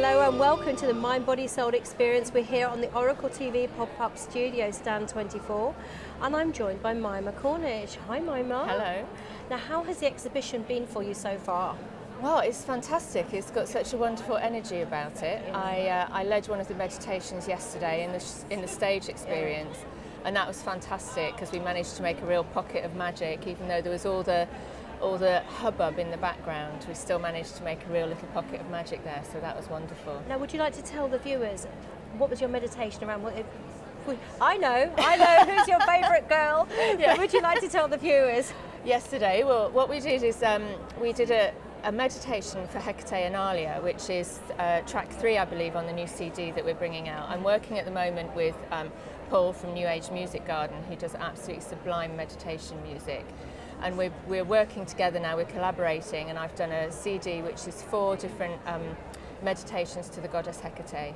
Hello and welcome to the Mind, Body, Soul Experience. We're here on the Oracle TV pop-up studio, stand 24, and I'm joined by Mima Cornish. Hi Mima. Hello. Now, how has the exhibition been for you so far? Well, it's fantastic. It's got such a wonderful energy about it. Yeah. I led one of the meditations yesterday in the stage experience, and that was fantastic because we managed to make a real pocket of magic, even though there was all the hubbub in the background. We still managed to make a real little pocket of magic there, so that was wonderful. Now, would you like to tell the viewers what was your meditation around? I know who's your favourite girl. Yeah. But would you like to tell the viewers? Yesterday, well, what we did is we did a meditation for Hecate Analia, which is track 3, I believe, on the new CD that we're bringing out. I'm working at the moment with Paul from New Age Music Garden, who does absolutely sublime meditation music. And we're working together now, we're collaborating, and I've done a CD which is 4 different meditations to the goddess Hecate.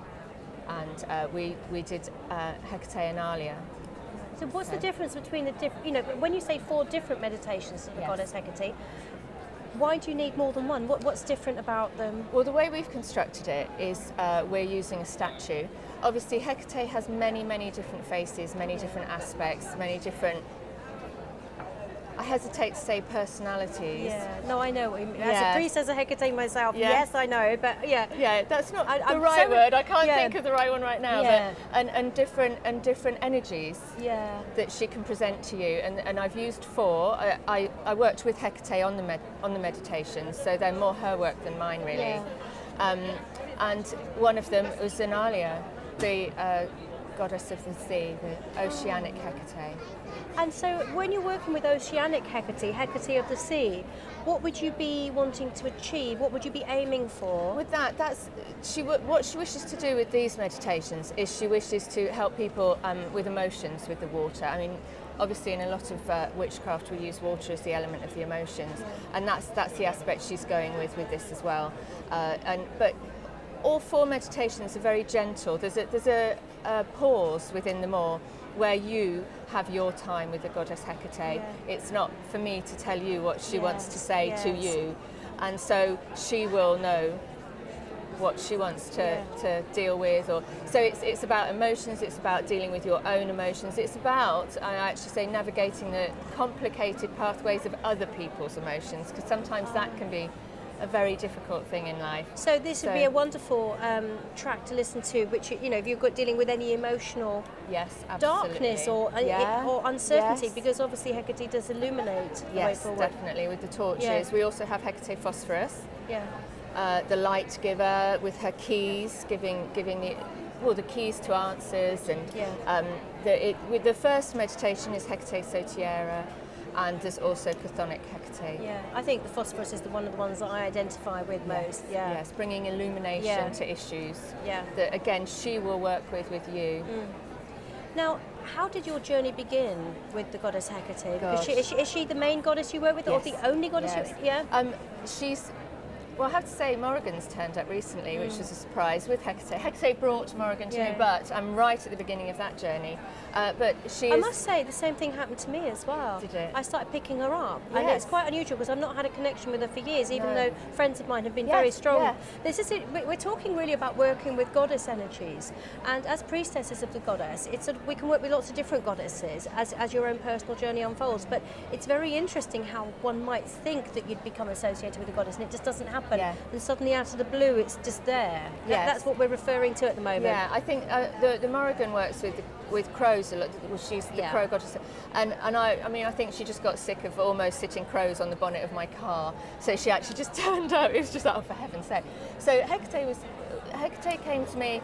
And we did Hecate Analia. So what's the difference between the when you say 4 different meditations to the goddess Hecate, why do you need more than one? What's different about them? Well, the way we've constructed it is we're using a statue. Obviously, Hecate has many, many different faces, many different aspects, many different, I hesitate to say personalities. Yeah, no, I know. As a priestess of Hecate myself, yes, I know, but yeah. Yeah, that's not the right word. I can't think of the right one right now. Yeah. But and different energies that she can present to you. And I've used 4. I worked with Hecate on the meditations, so they're more her work than mine, really. Yeah. And one of them was Analia, the goddess of the sea, the oceanic Hecate. And so when you're working with oceanic Hecate, Hecate of the sea, what would you be wanting to achieve? What would you be aiming for? With that, what she wishes to do with these meditations is she wishes to help people with emotions with the water. I mean, obviously in a lot of witchcraft we use water as the element of the emotions, and that's the aspect she's going with this as well. But all 4 meditations are very gentle. There's a pause within them all where you have your time with the goddess Hecate. It's not for me to tell you what she wants to say to you, and so she will know what she wants to deal with. So it's about emotions, it's about dealing with your own emotions, it's about, I actually say, navigating the complicated pathways of other people's emotions, because sometimes that can be a very difficult thing in life. So this would be a wonderful track to listen to, which, if you're dealing with any emotional darkness or uncertainty, because obviously Hecate does illuminate the way forward. Yes, definitely, with the torches. Yeah. We also have Hecate Phosphorus, the light giver, with her keys, giving the keys to answers. And with the first meditation is Hecate Solitaire, and there's also Chthonic Hecate. Yeah, I think the phosphorus is one of the ones that I identify with most. Yeah. Yes, bringing illumination to issues that, again, she will work with you. Now, how did your journey begin with the goddess Hecate? Is she the main goddess you work with, or the only goddess? She's. Well, I have to say, Morrigan's turned up recently, which was a surprise, with Hecate. Hecate brought Morrigan to me, but I'm right at the beginning of that journey. But I must say, the same thing happened to me as well. Did it? I started picking her up, and it's quite unusual because I've not had a connection with her for years, even though friends of mine have been very strong. This is it. We're talking really about working with goddess energies, and as priestesses of the goddess, we can work with lots of different goddesses as your own personal journey unfolds. But it's very interesting how one might think that you'd become associated with a goddess, and it just doesn't happen. And suddenly, out of the blue, it's just there. That's what we're referring to at the moment. Yeah, I think the Morrigan works with crows a lot. Well, she's the crow goddess, and I think she just got sick of almost sitting crows on the bonnet of my car, so she actually just turned up. It was just for heaven's sake. So Hecate came to me.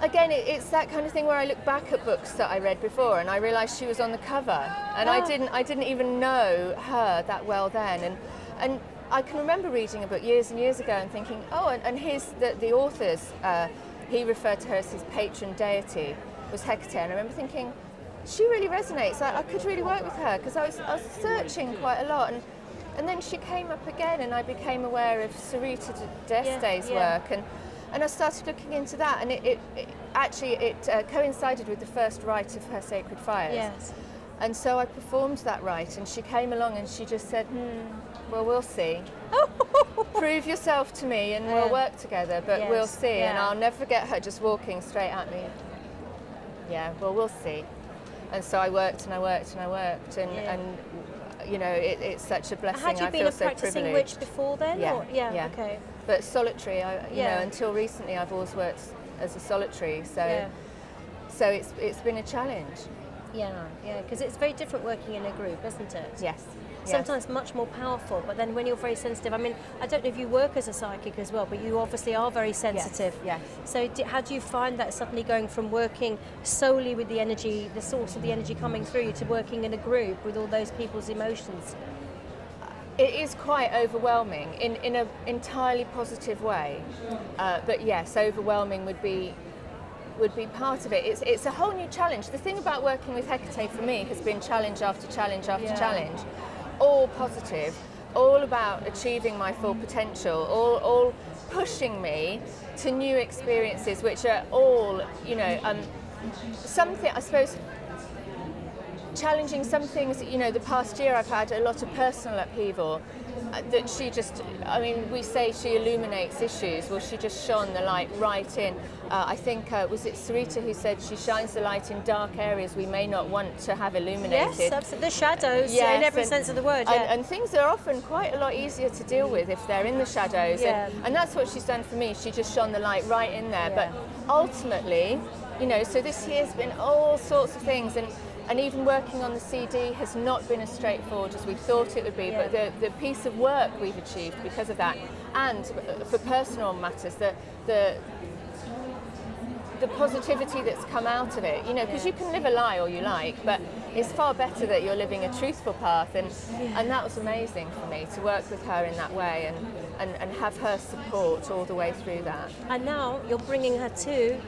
Again, it's that kind of thing where I look back at books that I read before, and I realised she was on the cover, and I didn't even know her that well then, and I can remember reading a book years and years ago and thinking, and the authors, he referred to her as his patron deity, was Hecate, and I remember thinking, she really resonates. I could really work with her, because I was searching quite a lot, and then she came up again, and I became aware of Sarita D'Este's work, and I started looking into that, and it coincided with the first rite of her sacred fires. Yes. And so I performed that rite, and she came along and she just said, well, we'll see. prove yourself to me and we'll work together, but we'll see. And I'll never forget her just walking straight at me. Yeah, well, we'll see. And so I worked and I worked and I worked, and you know, it's such a blessing. Had you been a practicing privileged. witch before then? Yeah, or? Okay. But solitary, you know, until recently I've always worked as a solitary, so it's been a challenge. Yeah, because it's very different working in a group, isn't it? Yes. Sometimes much more powerful, but then when you're very sensitive, I mean, I don't know if you work as a psychic as well, but you obviously are very sensitive. Yes. So how do you find that suddenly going from working solely with the energy, the source of the energy coming through you, to working in a group with all those people's emotions? It is quite overwhelming in an entirely positive way, but yes, overwhelming would be part of it. It's a whole new challenge. The thing about working with Hecate for me has been challenge after challenge after challenge, all positive, all about achieving my full potential, all pushing me to new experiences, which are all, you know, something, I suppose, challenging some things. You know, the past year I've had a lot of personal upheaval that she just, I mean, we say she illuminates issues. Well, she just shone the light right in. I think, was it Sarita who said she shines the light in dark areas we may not want to have illuminated? Yes, absolutely. The shadows, in every sense of the word. And things are often quite a lot easier to deal with if they're in the shadows. And that's what she's done for me. She just shone the light right in there. But ultimately, you know, so this year's been all sorts of things, and even working on the CD has not been as straightforward as we thought it would be, but the piece of work we've achieved because of that, and for personal matters, the positivity that's come out of it, you know, because you can live a lie all you like, but it's far better that you're living a truthful path, and that was amazing for me to work with her in that way and have her support all the way through that. And now you're bringing her to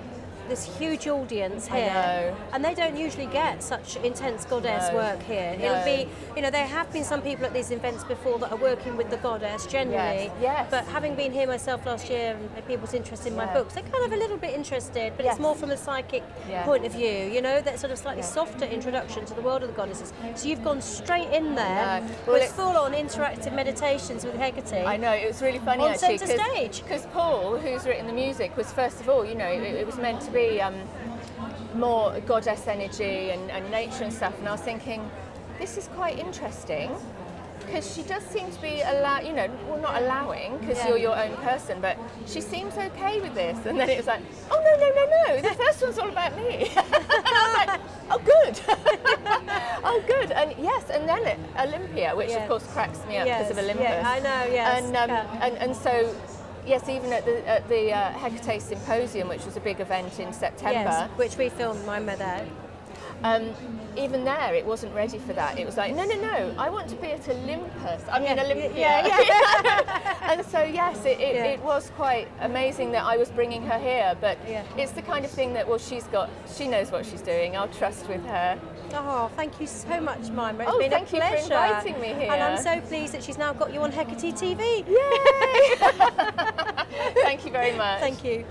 this huge audience here, I know. And they don't usually get such intense goddess work here. It'll be, you know, there have been some people at these events before that are working with the goddess generally, but having been here myself last year and people's interest in my books, they're kind of a little bit interested, but it's more from a psychic point of view, you know, that sort of slightly softer introduction to the world of the goddesses. So you've gone straight in there with full-on interactive meditations with Hegarty. I know, it was really funny on actually, centre stage. Because Paul, who's written the music, was first of all, you know, it was meant to be more goddess energy and nature and stuff, and I was thinking, this is quite interesting, because she does seem to be you know, well, not allowing, because you're your own person, but she seems okay with this. And then it was like, oh no, the first one's all about me. And I was like, oh good. Oh good. And yes, and then Olympia, which of course cracks me up because of Olympus. I know, and so yes, even at the Hecate Symposium, which was a big event in September, which we filmed, my mother. Even there, it wasn't ready for that. It was like, no, I want to be at Olympus. I mean, Olympia. And so, yes, it was quite amazing that I was bringing her here, but it's the kind of thing that, well, she knows what she's doing. I'll trust with her. Oh, thank you so much, Mima. It's been a pleasure. Thank you for inviting me here. And I'm so pleased that she's now got you on Hecate TV. Yay! Thank you very much. Thank you.